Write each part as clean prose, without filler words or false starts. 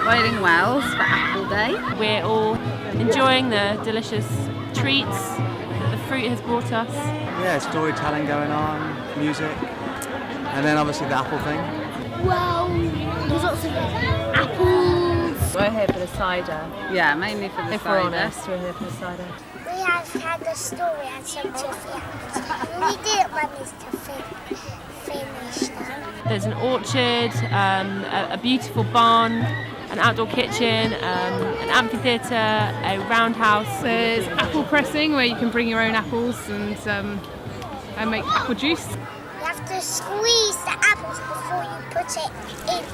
Boiling Wells for Apple Day. We're all enjoying the delicious treats that the fruit has brought us. Yeah, storytelling going on, music, and then obviously the apple thing. Well, there's lots of apples. We're here for the cider. Yeah, mainly for the If cider. we're honest, we're here for the cider. We have had a story and some toffee apples. We didn't manage to finish them. There's an orchard, a beautiful barn, an outdoor kitchen, an amphitheatre, a roundhouse. There's apple pressing where you can bring your own apples and make apple juice. You have to squeeze the apples before you put it in.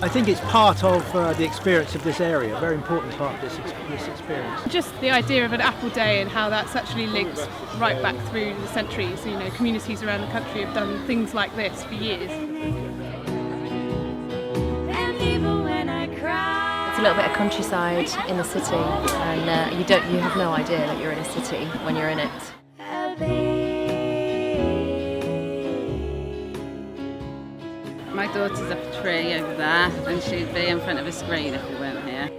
I think it's part of the experience of this area, a very important part of this experience. Just the idea of an apple day and how that's actually linked right back through the centuries. You know, communities around the country have done things like this for years. It's a little bit of countryside in the city, and you have no idea that you're in a city when you're in it. My daughter's up a tree over there, and she'd be in front of a screen if we weren't here.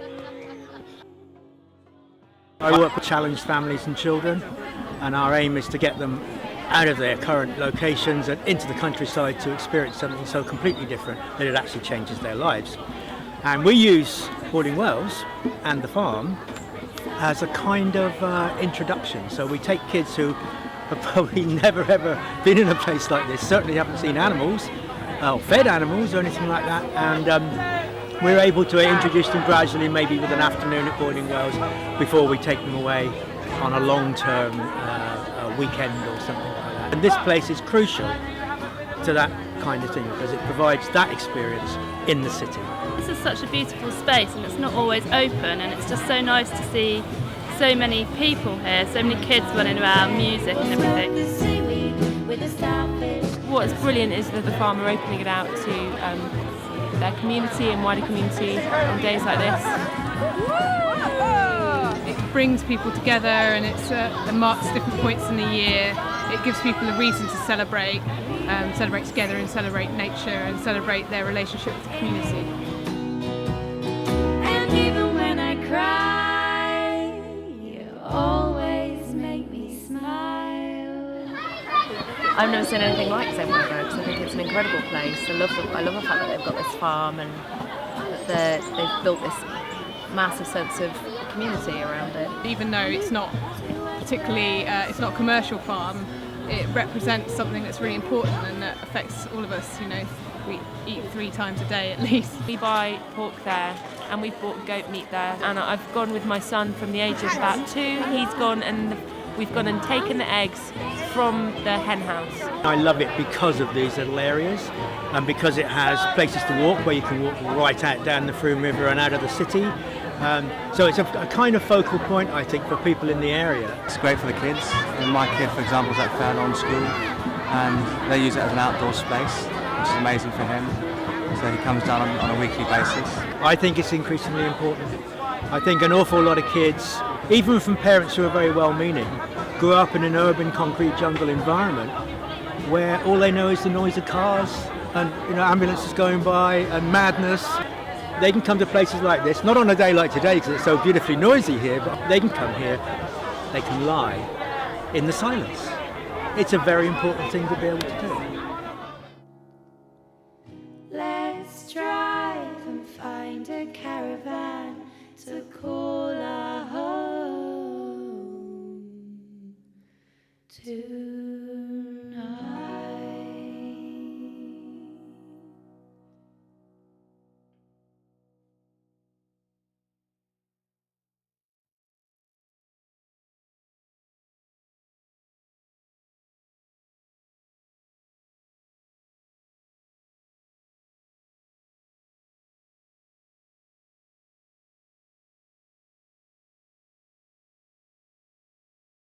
I work with challenged families and children, and our aim is to get them out of their current locations and into the countryside to experience something so completely different that it actually changes their lives. And we use Boiling Wells and the farm as a kind of introduction. So we take kids who have probably never ever been in a place like this, certainly haven't seen animals, or fed animals or anything like that, and we're able to introduce them gradually, maybe with an afternoon at Boiling Wells before we take them away on a long-term weekend or something like that. And this place is crucial to that kind of thing because it provides that experience in the city. This is such a beautiful space and it's not always open, and it's just so nice to see so many people here, so many kids running around, music and everything. What's brilliant is that the farm are opening it out to their community and wider community on days like this. It brings people together, and it marks different points in the year. It gives people a reason to celebrate together and celebrate nature and celebrate their relationship with the community. And even when I cry, you always make me smile. I've never seen anything like Zen River because I think it's an incredible place. I love the fact that they've got this farm and that they've built this massive sense of community around it. Even though it's not particularly, it's not a commercial farm, it represents something that's really important and that affects all of us. You know, we eat 3 times a day at least. We buy pork there, and we've bought goat meat there. And I've gone with my son from the age of about 2. He's gone and we've gone and taken the eggs from the hen house. I love it because of these little areas and because it has places to walk where you can walk right out down the Froome River and out of the city. So it's a kind of focal point, I think, for people in the area. It's great for the kids. And my kid, for example, is at Fairlawn School, and they use it as an outdoor space, which is amazing for him. So he comes down on a weekly basis. I think it's increasingly important. I think an awful lot of kids, even from parents who are very well-meaning, grew up in an urban concrete jungle environment where all they know is the noise of cars and ambulances going by and madness. They can come to places like this, not on a day like today because it's so beautifully noisy here, but they can come here, they can lie in the silence. It's a very important thing to be able to do.